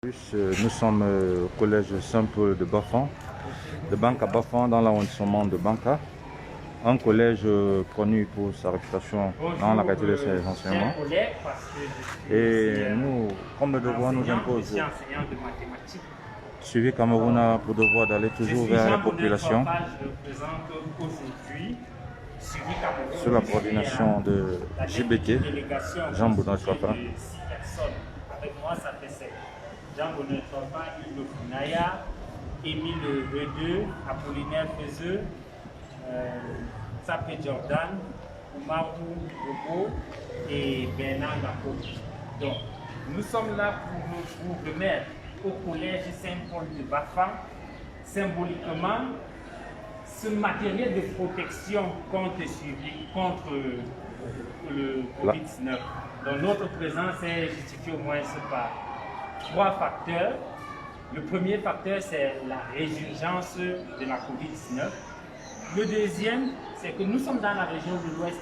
Nous sommes au collège Saint-Paul de Bafang, de Banka Bafang, dans l'arrondissement de Banka. Un collège connu pour sa réputation dans la qualité de ses enseignements. Et nous, comme le devoir nous impose, suivi Cameroun a pour devoir d'aller toujours vers la population, sous la coordination de JBT, Jean Boudin Chouapa. Avec moi, ça fait 7. Jean Bonheur Chouapa, Yves Funaya, Émile Redeux, Apollinaire Fezeux, Sapé Jordan, Oumarou Bobo et Bernard Gapo. Donc, nous sommes là pour vous remettre au collège Saint-Paul de Bafang, symboliquement, ce matériel de protection contre le Covid-19. Donc notre présence est justifiée au moins par 3 facteurs. Le premier facteur, c'est la résurgence de la Covid-19. Le deuxième, c'est que nous sommes dans la région de l'Ouest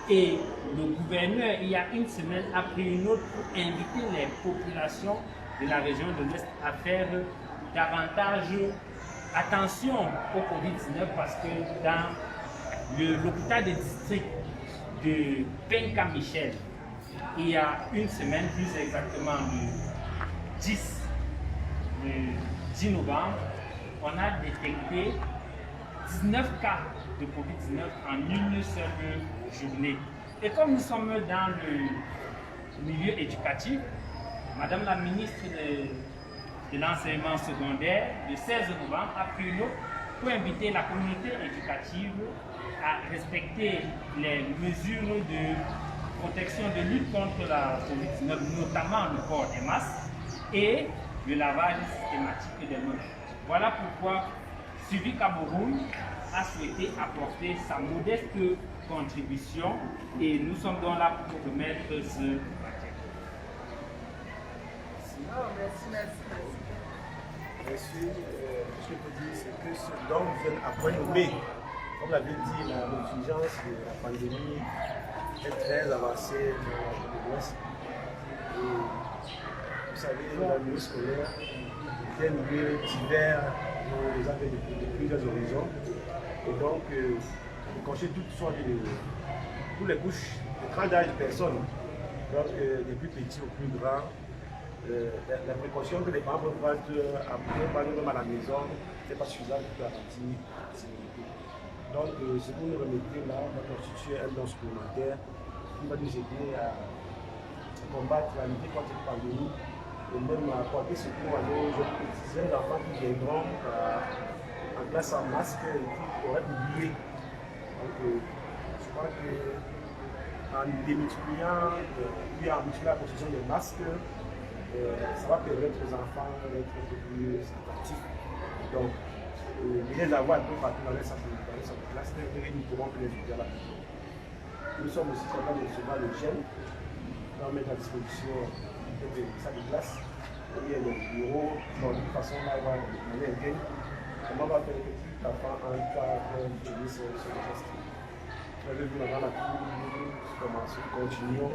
et le gouverneur, il y a une semaine, a pris une note pour inviter les populations de la région de l'Ouest à faire davantage attention au Covid-19 parce que dans l'hôpital de district de Penka-Michel, il y a une semaine, plus exactement le 10 novembre, on a détecté 19 cas de Covid-19 en une seule journée. Et comme nous sommes dans le milieu éducatif, Madame la ministre de l'enseignement secondaire, le 16 novembre, a pris une note pour inviter la communauté éducative à respecter les mesures de protection de lutte contre la Covid-19, notamment le port des masques et le lavage systématique des mains. Voilà pourquoi Suivi Cameroun a souhaité apporter sa modeste contribution et nous sommes donc là pour remettre ce matériel. Merci. Ce que je peux dire, c'est que ce dont vous êtes à point nommé, comme l'avait dit, la contingence de la pandémie est très avancée dans l'Ouest. Vous savez, le milieu scolaire est un milieu divers, nous avons de plusieurs horizons. Et donc, vous conchez toutes les couches, les tranches d'âge de personnes, donc des plus petits aux plus grands. La précaution que les parents peuvent prendre même à la maison n'est pas suffisante pour garantir la sécurité. Donc, ce que nous remettez là va constituer un don supplémentaire qui va nous aider à combattre la lutte contre cette pandémie et même à apporter secours à nos jeunes enfants qui viendront en classe en masque et qui auraient oublié. Donc, je crois qu'en démultipliant puis en multipliant la construction des masques, ça va permettre aux enfants d'être un peu plus sympathiques. Donc, les avoir un peu partout dans les centres de classe, nous pourrons les étudier à la maison. Nous sommes aussi en train de recevoir le gel, on met à disposition des salles de classe, il y a des bureaux, de toute façon, là, on va aller again. Comment on va faire les petits enfants en cas de payer ce geste. Vous avez vu dans la cour, nous commençons, continuons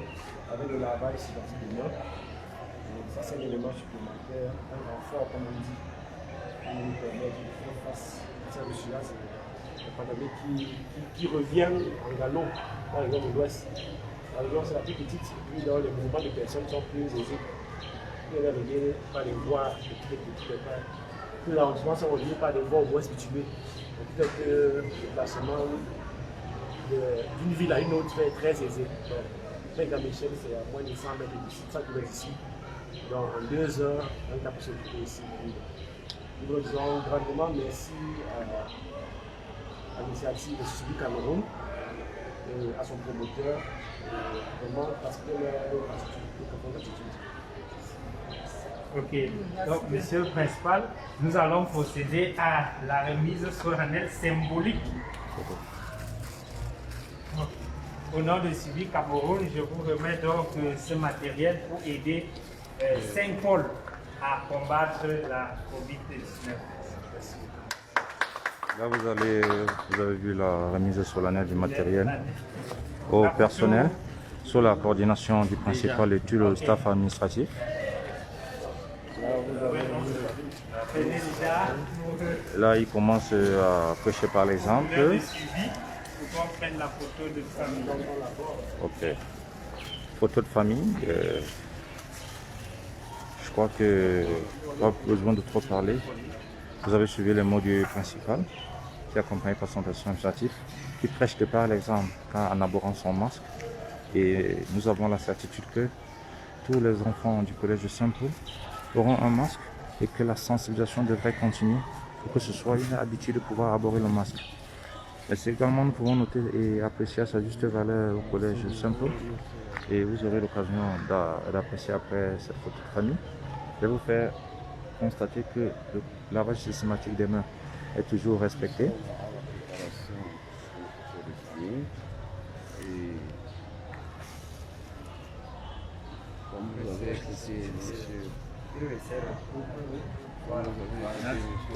avec le lavage systématique des mains. Ça, c'est un élément supplémentaire, un renfort, comme on dit, qui nous permet de faire face à cette ressurgence de pandémie qui revient en galop dans les régions de l'Ouest. La région, c'est la plus petite, et puis dans les mouvements de personnes sont plus aisés. Plus les reliés par les voies de tous les petits départs. Plus l'arrondissement sont reliés par des voies au moins situées. Donc, peut-être que le déplacement d'une ville à une autre est très aisé. Penka-Michel, c'est à moins de 100 mètres d'ici, 100 km d'ici. Donc en 2 heures, on a possibilité ici. Nous vous disons grandement merci à l'initiative de Suivi Cameroun, à son promoteur, vraiment parce que Ok, donc monsieur le principal, nous allons procéder à la remise solennelle symbolique. Au nom de Suivi Cameroun, je vous remets donc ce matériel pour aider Saint-Paul à combattre la Covid-19. Là, vous avez vu la remise solennelle du matériel au personnel sous la coordination du principal et tout le staff administratif. Là, il commence à prêcher par l'exemple. Le suivi pour qu'on prenne la photo de famille. Ok. Photo de famille. Je crois que pas besoin de trop parler. Vous avez suivi les mots du principal qui accompagne par son assistant administratif, qui prêche de par l'exemple en abordant son masque. Et nous avons la certitude que tous les enfants du collège de Saint-Paul auront un masque et que la sensibilisation devrait continuer pour que ce soit une habitude de pouvoir aborder le masque. Et c'est également, nous pouvons noter et apprécier à sa juste valeur au collège de Saint-Paul. Et vous aurez l'occasion d'apprécier après cette photo de famille. Je vais vous faire constater que le lavage systématique des mains est toujours respecté.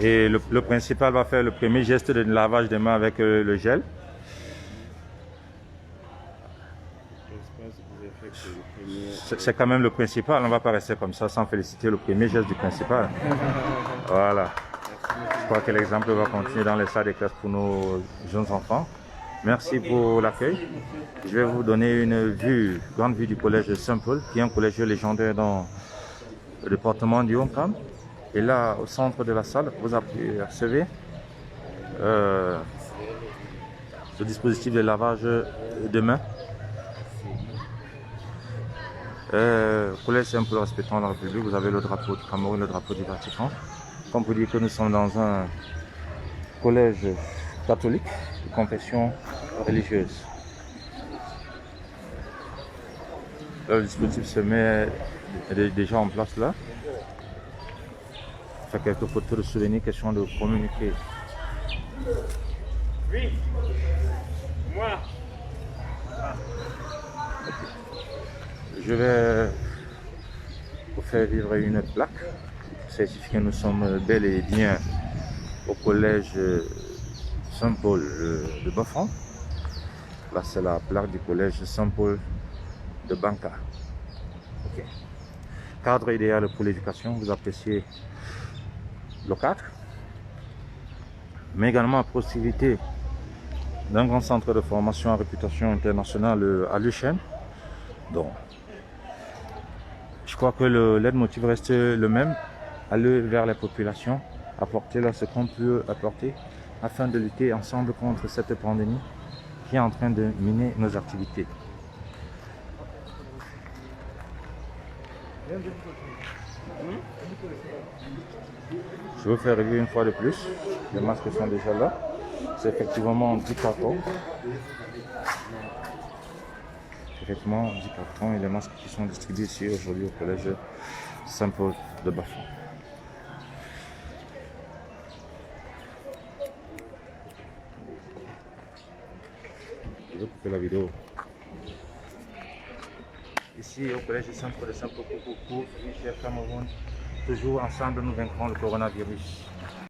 Et le principal va faire le premier geste de lavage des mains avec le gel. C'est quand même le principal, on ne va pas rester comme ça sans féliciter le premier geste du principal. Voilà. Je crois que l'exemple va continuer dans les salles de classe pour nos jeunes enfants. Merci pour l'accueil. Je vais vous donner une grande vue du collège de Saint-Paul, qui est un collège légendaire dans le département du Haut-Kam. Et là, au centre de la salle, vous apercevez le dispositif de lavage de mains. Collège Saint-Paul respectant la République, vous avez le drapeau du Cameroun, le drapeau du Vatican. Comme vous dites que nous sommes dans un collège catholique de confession religieuse. Là, le dispositif se met déjà en place là. Fait quelques photos de souvenirs, question de communiquer. Oui, moi. Je vais vous faire vivre une plaque certifie que nous sommes bel et bien au collège Saint-Paul de Bafang. Là, c'est la plaque du collège Saint-Paul de Banka. Okay. Cadre idéal pour l'éducation, vous appréciez le cadre, mais également à proximité d'un grand centre de formation à réputation internationale à Luchem. Donc, je crois que le leitmotiv reste le même, aller vers les populations, apporter là ce qu'on peut apporter afin de lutter ensemble contre cette pandémie qui est en train de miner nos activités. Je vais vous faire revue une fois de plus. Les masques sont déjà là. C'est effectivement 10 cartons. Effectivement 10 cartons et les masques qui sont distribués ici aujourd'hui au collège Saint-Paul de Bafang. Je vais couper la vidéo. Ici au collège Saint-Paul de Saint-Paul, chers Cameroun, toujours ensemble nous vaincrons le coronavirus.